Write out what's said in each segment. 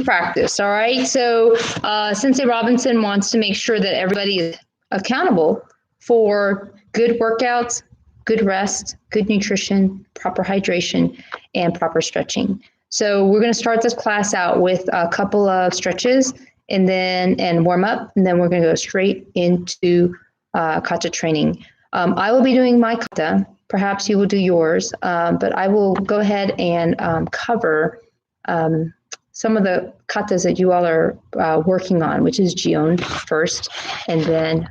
practice. All right. So Sensei Robinson wants to make sure that everybody is accountable for good workouts, good rest, good nutrition, proper hydration, and proper stretching. So we're going to start this class out with a couple of stretches and warm up, and then we're going to go straight into Kata training. I will be doing my Kata. Perhaps you will do yours, but I will go ahead and cover some of the katas that you all are working on, which is Jion first, and then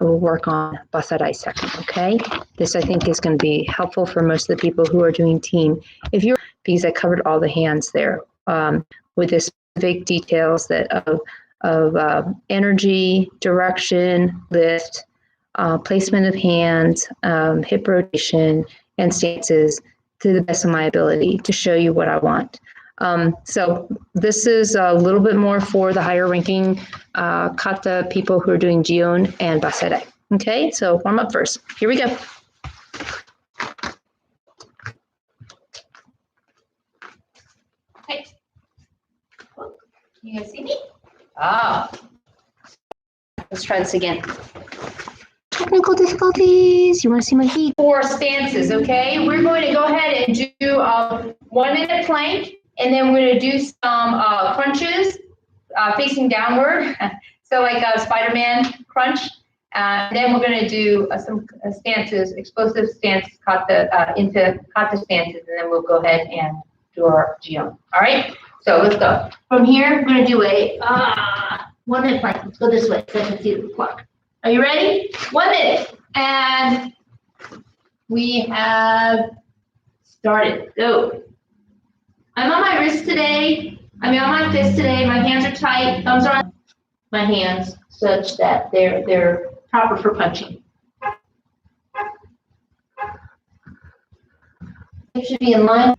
we'll work on BassaiDai second, okay? This, I think, is going to be helpful for most of the people who are doing team. Because I covered all the hands there with the specific details of energy, direction, lift, placement of hands, hip rotation, and stances to the best of my ability to show you what I want. So this is a little bit more for the higher ranking kata people who are doing Jion and BassaiDai. Okay, so warm up first. Here we go. Okay. You guys see me? Let's try this again. Technical difficulties. You want to see my feet? 4 stances, okay? We're going to go ahead and do 1 minute plank, and then we're going to do some crunches facing downward. So like a Spiderman crunch. Then we're going to do some stances, explosive stance into kata stances, and then we'll go ahead and do our Jion. All right? So let's go. From here, we're going to do a 1 minute plank. Let's go this way so I can see the clock. Are you ready? 1 minute. And we have started. Go. I'm on my wrist today. I'm on my fist today. My hands are tight. Thumbs are on my hands such that they're proper for punching. It should be in line.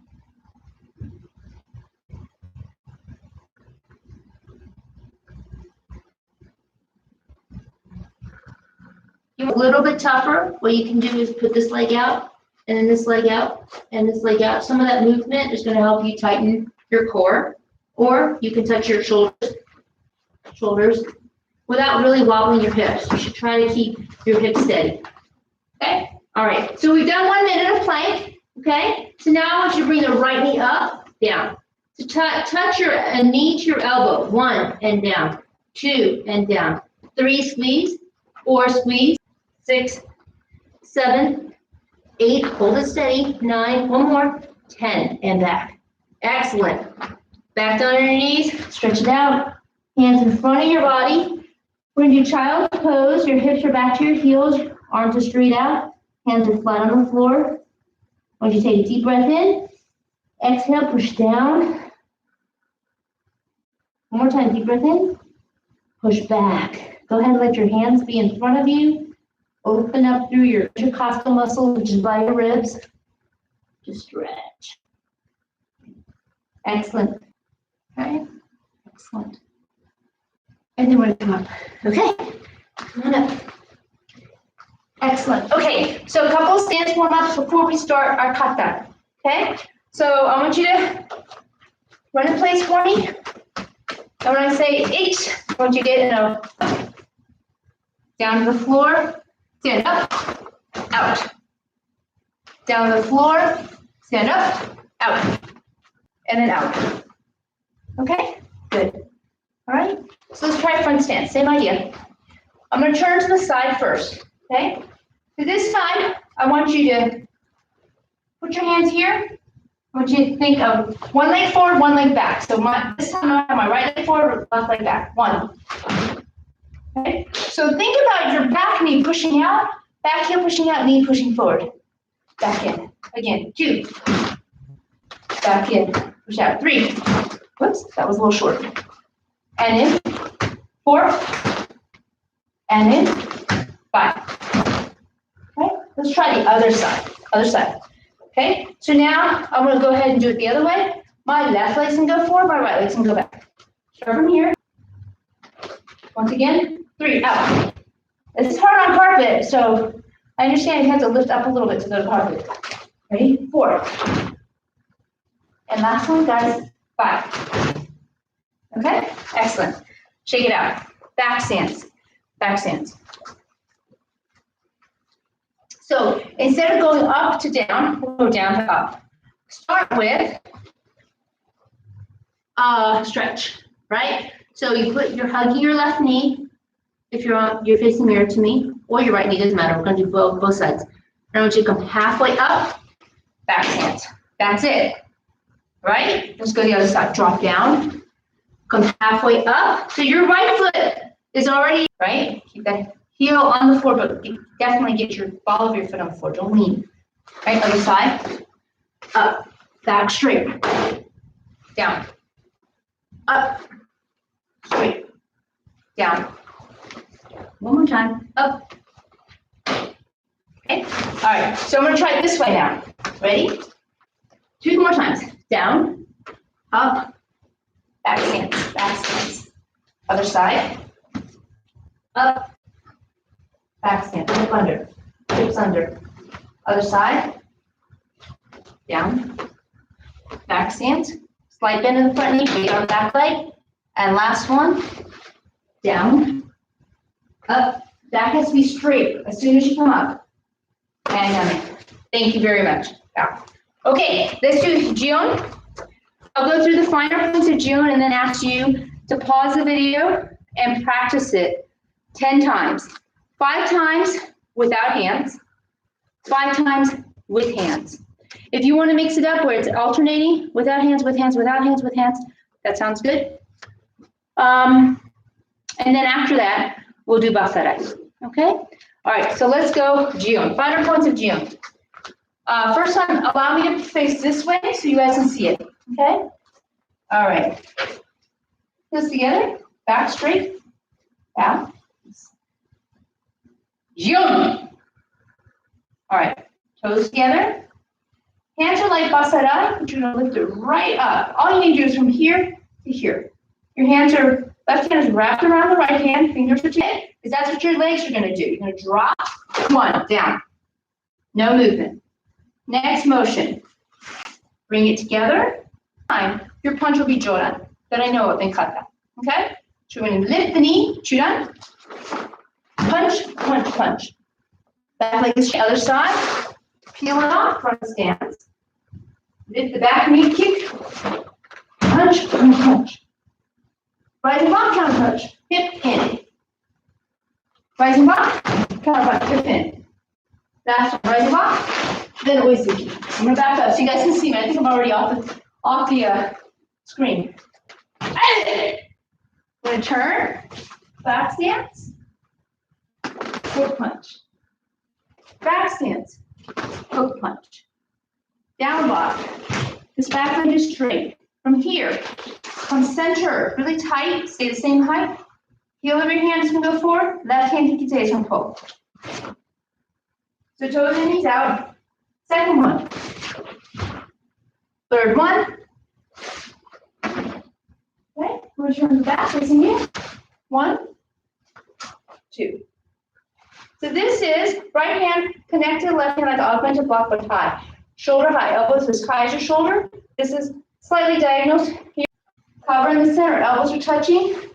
A little bit tougher. What you can do is put this leg out, and then this leg out, and this leg out. Some of that movement is going to help you tighten your core, or you can touch your shoulders without really wobbling your hips. You should try to keep your hips steady. Okay? All right. So we've done 1 minute of plank. Okay? So now I want you to bring the right knee up, down. So touch your knee to your elbow. 1 and down. 2 and down. 3 squeeze. 4 squeeze. 6, 7, 8, hold it steady, 9, one more, 10, and back. Excellent. Back down on your knees, stretch it out. Hands in front of your body. We're going to do child's pose. Your hips are back to your heels, arms are straight out, hands are flat on the floor. I want you to take a deep breath in. Exhale, push down. One more time, deep breath in. Push back. Go ahead and let your hands be in front of you. Open up through your intercostal muscle, which is by your ribs. Just stretch. Excellent. Okay. Excellent. And then we're going to come up. Okay. Come on up. Excellent. Okay. So a couple of stance warm-ups before we start our kata. Okay. So I want you to run in place for me. And when I say 8, I want you to get in a down to the floor. Stand up, out. Down to the floor, stand up, out. And then out. Okay? Good. All right? So let's try front stance. Same idea. I'm going to turn to the side first. Okay? To this side, I want you to put your hands here. I want you to think of 1 leg forward, 1 leg back. So this time I have my right leg forward, left leg back. 1. Okay? So think about your back knee pushing out, back heel pushing out, knee pushing forward. Back in. Again, 2. Back in. Push out. 3. Whoops, that was a little short. And in. 4. And in. 5. Okay, let's try the other side. Other side. Okay, so now I'm going to go ahead and do it the other way. My left leg's going to go forward, my right leg's going to go back. Start from here. Once again, 3, out. This is hard on carpet, so I understand you have to lift up a little bit to go to carpet. Ready? 4. And last one, guys, 5. Okay, excellent. Shake it out. Back stance, back stance. So instead of going up to down, we'll go down to up. Start with stretch, right? So you're hugging your left knee. If you're facing mirror to me, or your right knee, doesn't matter. We're going to do both sides. I want you to come halfway up, back stance. That's it, right? Let's go to the other side. Drop down, come halfway up. So your right foot is already, right? Keep that heel on the floor, but definitely get your ball of your foot on the floor. Don't lean. Right, other side. Up, back straight. Down. Up, straight. Down. One more time. Up. Okay. All right. So I'm going to try it this way now. Ready? 2 more times. Down, up, back stance, back stance. Other side. Up, back stance, hip under, hips under. Other side. Down, back stance. Slight bend in the front knee, weight on the back leg. And last one. Down, up. Back has to be straight as soon as you come up. And thank you very much. Yeah. Okay, let's do Jion. I'll go through the finer points of Jion and then ask you to pause the video and practice it 10 times. 5 times without hands, 5 times with hands. If you want to mix it up where it's alternating, without hands, with hands, without hands, with hands, that sounds good. And then after that, we'll do BassaiDai. Okay? All right, so let's go Jion. Finer points of Jion. First time, allow me to face this way so you guys can see it. Okay? All right. Heels together, back straight, down. Jion. All right, toes together. Hands are like BassaiDai, but you're gonna lift it right up. All you need to do is from here to here. Your hands are, left hand is wrapped around the right hand, fingers are together, because that's what your legs are gonna do. You're gonna drop, 1, down. No movement. Next motion. Bring it together. Your punch will be Joran, that I know of in Kata. Okay? So we're gonna lift the knee, Churan. Punch, punch, punch. Back leg is the other side. Peel it off, front stance. Lift the back knee, kick. Punch, punch, punch. Rising block, counter punch. Hip in. Rising block, counter punch, hip in. Last one, rising block. Then oisuki. I'm gonna back up so you guys can see me. I think I'm already off the screen. I'm gonna turn, back stance, hook punch. Back stance, hook punch. Down block. This back leg is straight. From here, come center, really tight, stay the same height. Heel of your hand is gonna go forward. Left hand kikite is gonna pull. So toes and knees out. Second one. Third one. Okay, return the back facing you. 1, 2. So this is right hand connected, left hand like augmented block but high. Shoulder high, elbows as high as your shoulder. This is slightly diagonal here. Cover in the center, elbows are touching.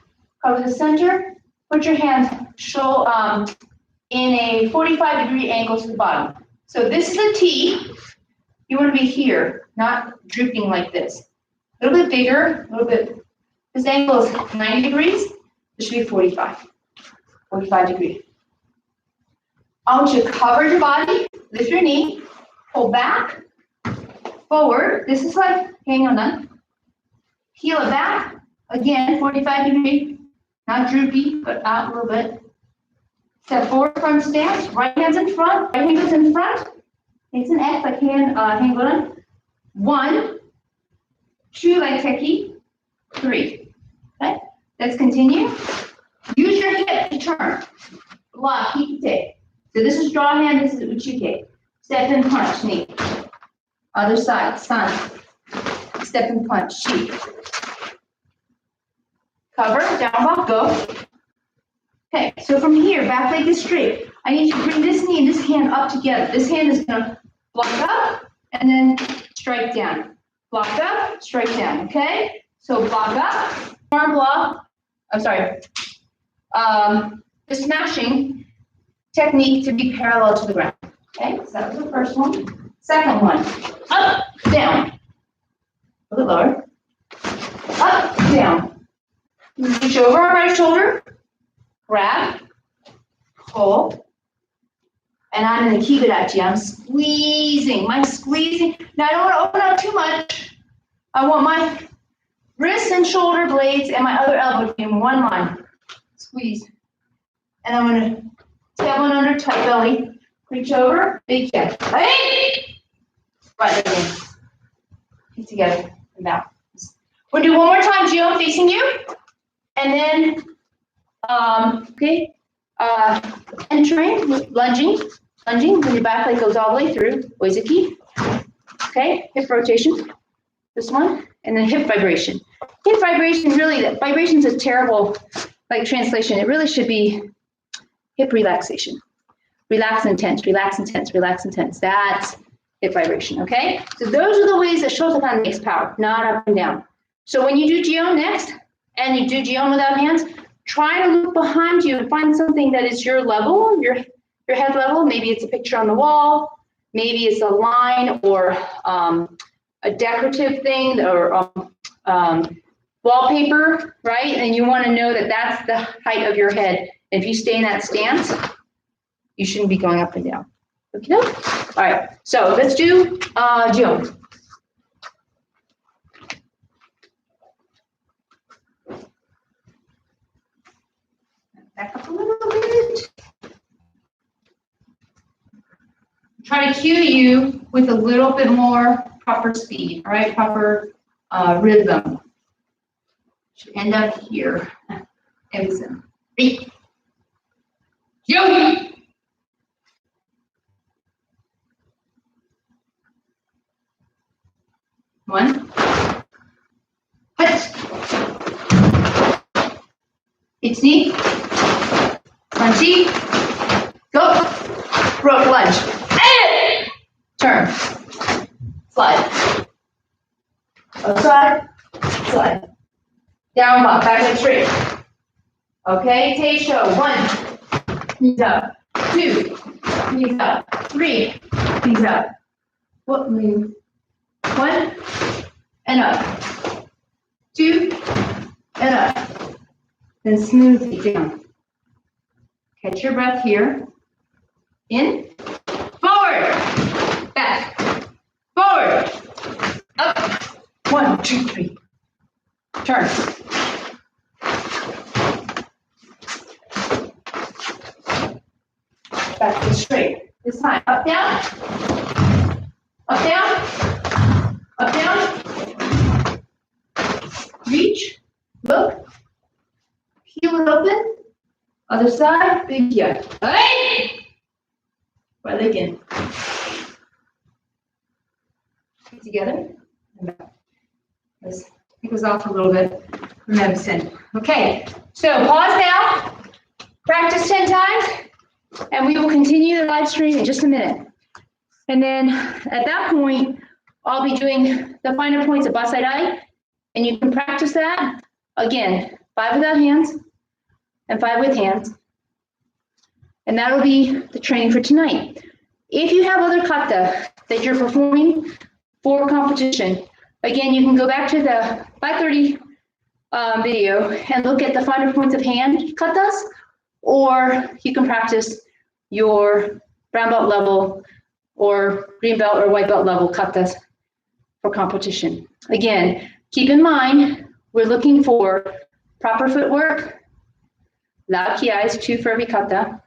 Cover the center. Put your hands in a 45-degree angle to the bottom. So this is a T. You want to be here, not drooping like this. A little bit bigger, a little bit. This angle is 90 degrees. This should be 45 degree. I want you to cover your body, lift your knee, pull back, forward. This is like hanging on that. Heel it back, again, 45 degree, not droopy, but out a little bit. Step forward, front stance, right hand's in front, right hand goes in front. It's an X, like hand on. 1, 2, like teki, 3. Okay, let's continue. Use your hip to turn. Block, kikite. So this is draw hand, this is uchike. Step and punch, knee. Other side, sun. Step and punch, chi. Cover, down block, go. Okay, so from here, back leg is straight. I need you to bring this knee and this hand up together. This hand is gonna block up and then strike down. Block up, strike down, okay? So block up, arm block, I'm sorry, the smashing technique to be parallel to the ground. Okay, so that was the first one. Second one, up, down. A little lower. Up, down. Reach over our right shoulder, grab, pull, and I'm in the kibadachi. I'm squeezing. My squeezing. Now I don't want to open up too much. I want my wrists and shoulder blades and my other elbow to be in one line. Squeeze. And I'm going to tailbone under, tight belly. Reach over, big chest. Hey! Right again. Keep together and bow. We'll do one more time, Jion, facing you. And then, okay, entering, lunging, when your back leg goes all the way through, oizaki. Okay, hip rotation, this one, and then hip vibration. Hip vibration, really, vibration is a terrible, like, translation. It really should be hip relaxation. Relax and tense, relax and tense, relax and tense. That's hip vibration, okay? So those are the ways that Shotokan makes power, not up and down. So when you do Jion next, and you do Jion without hands, try to look behind you and find something that is your level, your head level. Maybe it's a picture on the wall, maybe it's a line or a decorative thing or wallpaper, right? And you want to know that that's the height of your head. And if you stay in that stance, you shouldn't be going up and down. Okay? All right, so let's do Jion. Back up a little bit. Try to cue you with a little bit more proper speed, all right? Proper rhythm. Should end up here. Everything. 3. Jion. 1. Hut. 1. Punchy. Go. Rope lunge. Turn. Slide. Slide. Slide. Down block. Back leg straight. Okay, Teisho. 1. Knees up. 2. Knees up. 3. Knees up. What move? 1. And up. 2. And up. Then smoothly down. Catch your breath here. In. Forward. Back. Forward. Up. 1, 2, 3. Turn. Back to straight. This time. Up, down. Up, down. Up, down. Reach. Look. Heel it open. Other side. Big yeah. Right. Right leg in. Together. Let's take us off a little bit for medicine. Okay, so pause now. Practice 10 times, and we will continue the live stream in just a minute. And then at that point, I'll be doing the finer points of BassaiDai, and you can practice that. Again, 5 without hands and 5 with hands. And that'll be the training for tonight. If you have other kata that you're performing for competition, again, you can go back to the 5:30 video and look at the finer points of hand katas, or you can practice your brown belt level or green belt or white belt level katas for competition. Again, keep in mind, we're looking for proper footwork, loud kiais, 2 for every kata,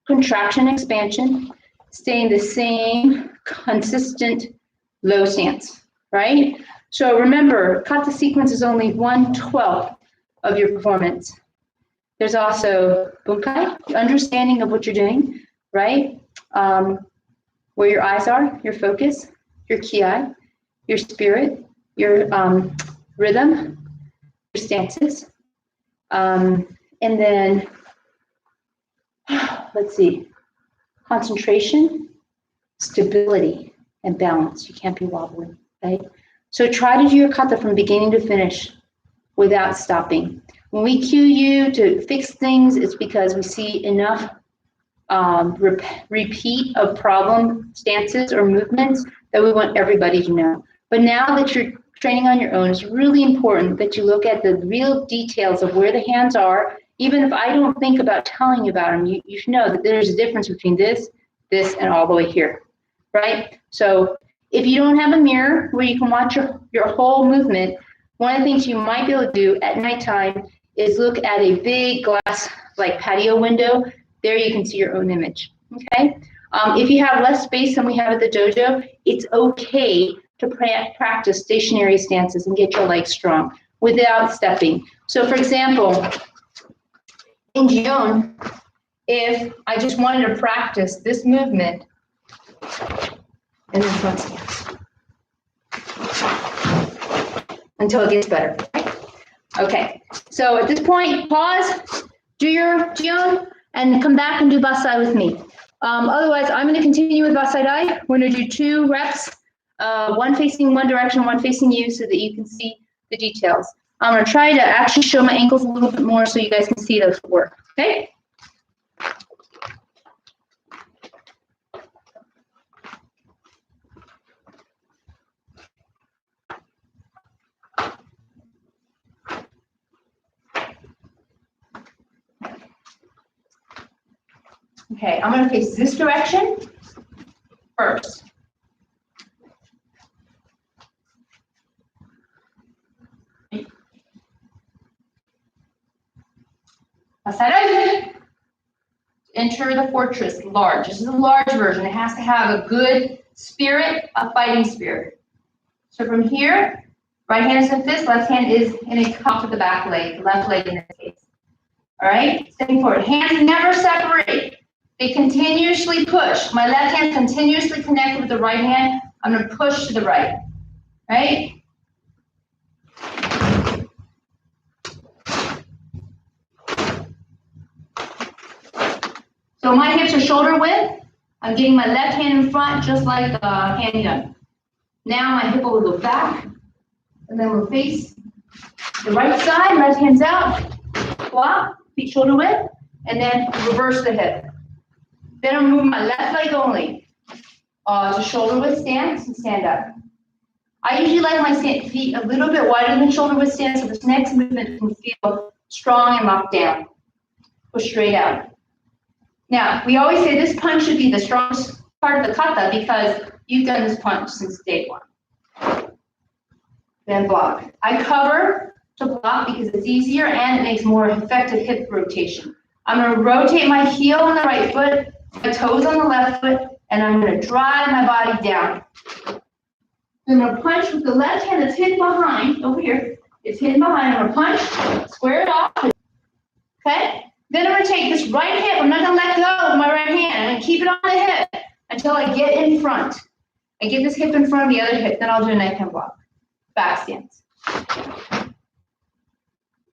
contraction, expansion, staying the same consistent low stance, right? So remember, kata sequence is only 1/12 of your performance. There's also bunkai, the understanding of what you're doing, right? Where your eyes are, your focus, your kiai, your spirit, your rhythm, your stances. And then, let's see, concentration, stability, and balance. You can't be wobbling, right? So try to do your kata from beginning to finish without stopping. When we cue you to fix things, it's because we see enough repeat of problem stances or movements that we want everybody to know. But now that you're training on your own, it's really important that you look at the real details of where the hands are. Even if I don't think about telling you about them, you should know that there's a difference between this, and all the way here, right? So if you don't have a mirror where you can watch your whole movement, one of the things you might be able to do at nighttime is look at a big glass, like patio window. There you can see your own image, okay? If you have less space than we have at the dojo, it's okay to practice stationary stances and get your legs strong without stepping. So for example, in Jion, if I just wanted to practice this movement and then front stance until it gets better. Okay, so at this point, pause, do your Jion, and come back and do Bassai with me. Otherwise, I'm going to continue with BassaiDai. We're going to do 2 reps, one facing one direction, one facing you, so that you can see the details. I'm going to try to actually show my ankles a little bit more so you guys can see those work, okay? Okay, I'm going to face this direction first. BassaiDai. Enter the fortress, large. This is a large version. It has to have a good spirit, a fighting spirit. So from here, right hand is in fist, left hand is in a cup with the back leg, left leg in this case. All right, stepping forward. Hands never separate. They continuously push. My left hand continuously connected with the right hand. I'm going to push to the right, right? So my hips are shoulder width. I'm getting my left hand in front, just like a handgun. Now my hip will go back, and then we'll face the right side, left hand's out, block, feet shoulder width, and then reverse the hip. Then I'm moving my left leg only to shoulder width stance and stand up. I usually like my feet a little bit wider than shoulder width stance, so this next movement can feel strong and locked down. Push straight out. Now, we always say this punch should be the strongest part of the kata because you've done this punch since day one. Then block. I cover to block because it's easier and it makes more effective hip rotation. I'm going to rotate my heel on the right foot, my toes on the left foot, and I'm going to drive my body down. I'm going to punch with the left hand that's hidden behind, over here. It's hidden behind. I'm going to punch, square it off. Okay? Then I'm going to take this right hip. I'm not going to let go of my right hand. I'm going to keep it on the hip until I get in front. I get this hip in front of the other hip. Then I'll do a knife hand block. Back stance.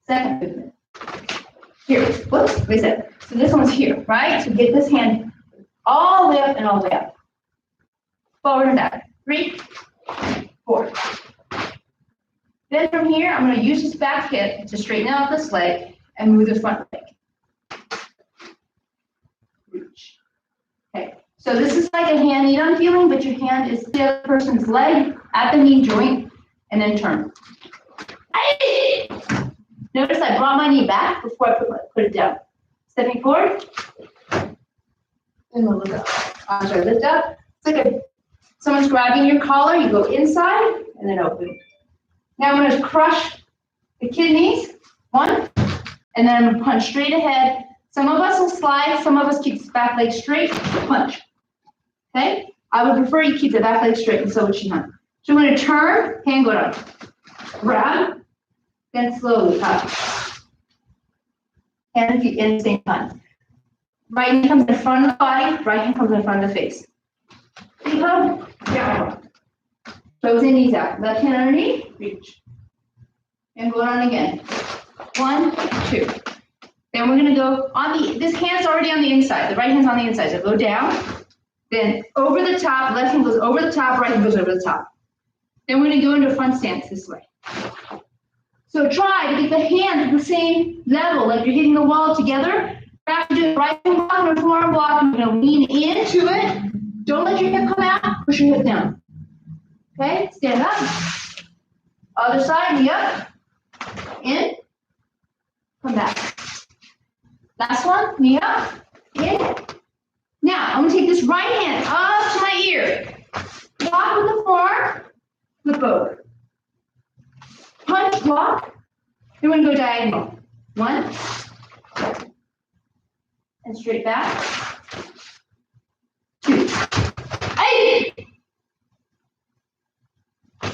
Second movement. Here. Whoops. Reset. So this one's here, right? So get this hand all the way up and all the way up. Forward and back. 3, 4. Then from here, I'm going to use this back hip to straighten out this leg and move the front leg. Reach. Okay, so this is like a hand knee-on feeling, but your hand is the other person's leg at the knee joint, and then turn. Notice I brought my knee back before I put it down. Stepping forward, and we'll look up. I'm sorry, lift up. It's like someone's grabbing your collar. You go inside and then open. Now I'm going to crush the kidneys. 1, and then I'm going to punch straight ahead. Some of us will slide, some of us keep the back leg straight, punch. Okay? I would prefer you keep the back leg straight, and so would Shihan. So I'm going to turn, hand go down. Grab, then slowly up. Hand and feet in the same time. Right hand comes in front of the body, right hand comes in front of the face. Feet up, down. Toes in, knees out. Left hand underneath, reach. And go down again. 1, 2. Then we're going to go on this hand's already on the inside. The right hand's on the inside. So go down, then over the top. Left hand goes over the top, right hand goes over the top. Then we're going to go into a front stance this way. So try to get the hands at the same level, like you're hitting the wall together. Back to do right hand block and a forearm block. You're going to lean into it. Don't let your hip come out. Push your hip down. Okay, stand up. Other side, knee up. In. Come back. Last one, knee up. In. Now, I'm going to take this right hand up to my ear. Block with the forearm. Flip over. Punch, block. Then we're going to go diagonal. 1. And straight back. 2. 8.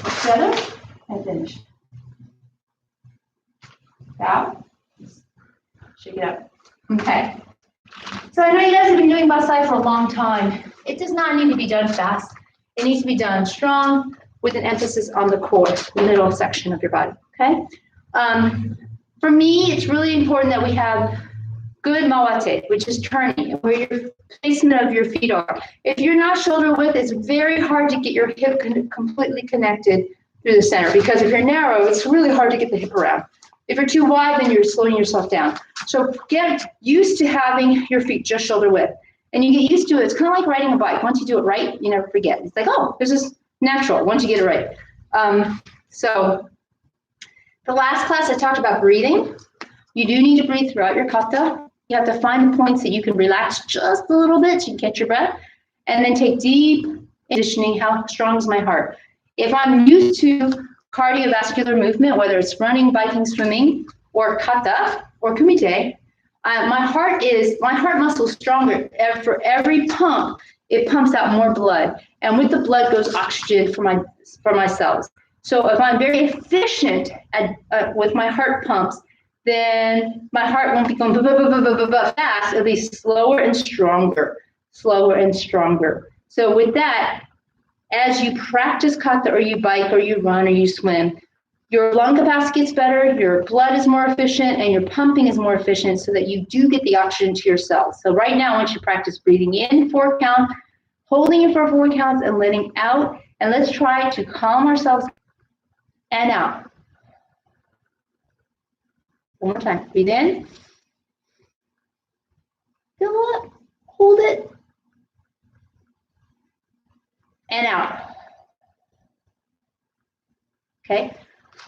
7. And finish. Out. Shake it up. Okay. So I know you guys have been doing BassaiDai for a long time. It does not need to be done fast. It needs to be done strong with an emphasis on the core, the middle section of your body. Okay. For me, it's really important that we have good mawate, which is turning, where your placement of your feet are. If you're not shoulder width, it's very hard to get your hip completely connected through the center, because if you're narrow, it's really hard to get the hip around. If you're too wide, then you're slowing yourself down. So get used to having your feet just shoulder width. And you get used to it. It's kind of like riding a bike. Once you do it right, you never forget. It's like, oh, this is natural once you get it right. So the last class I talked about breathing. You do need to breathe throughout your kata. You have to find the points that you can relax just a little bit so you can catch your breath. And then take deep conditioning. How strong is my heart? If I'm used to cardiovascular movement, whether it's running, biking, swimming, or kata, or kumite, my heart muscle is stronger. For every pump, it pumps out more blood. And with the blood goes oxygen for my cells. So if I'm very efficient with my heart pumps, then my heart won't be going fast. It'll be slower and stronger, slower and stronger. So with that, as you practice kata, or you bike, or you run, or you swim, your lung capacity gets better, your blood is more efficient, and your pumping is more efficient, so that you do get the oxygen to your cells. So right now, I want you to practice breathing in 4 counts, holding it for 4 counts, and letting out. And let's try to calm ourselves and out. One more time. Breathe in. Fill it. Hold it. And out. Okay.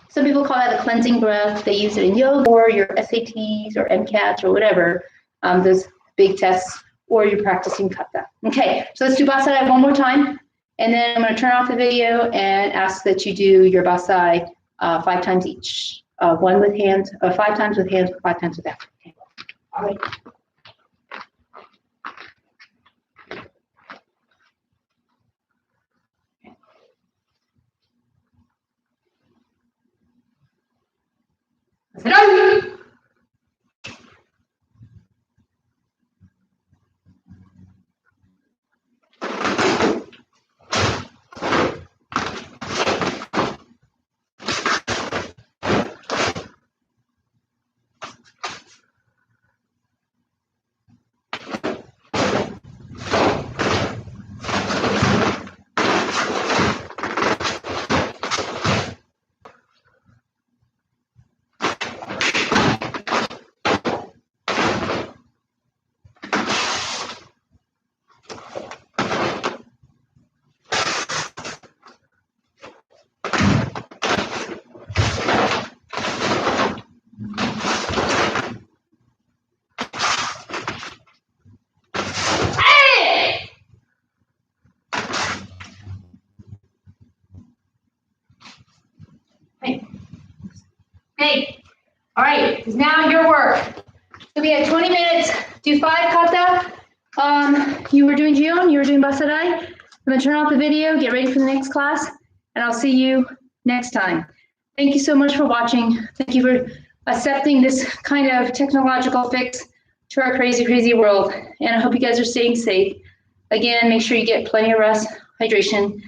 Some people call that a cleansing breath. They use it in yoga, or your SATs, or MCATs, or whatever, those big tests, or you're practicing kata. Okay, so let's do BassaiDai one more time, and then I'm going to turn off the video and ask that you do your BassaiDai 5 times each. 1 with hands, 5 times with hands, 5 times with that. Okay. All right. Hello. Hey, all right, it's now your work. So we had 20 minutes, do 5 kata. You were doing Jion, you were doing BassaiDai. I'm gonna turn off the video, get ready for the next class, and I'll see you next time. Thank you so much for watching. Thank you for accepting this kind of technological fix to our crazy, crazy world. And I hope you guys are staying safe. Again, make sure you get plenty of rest, hydration,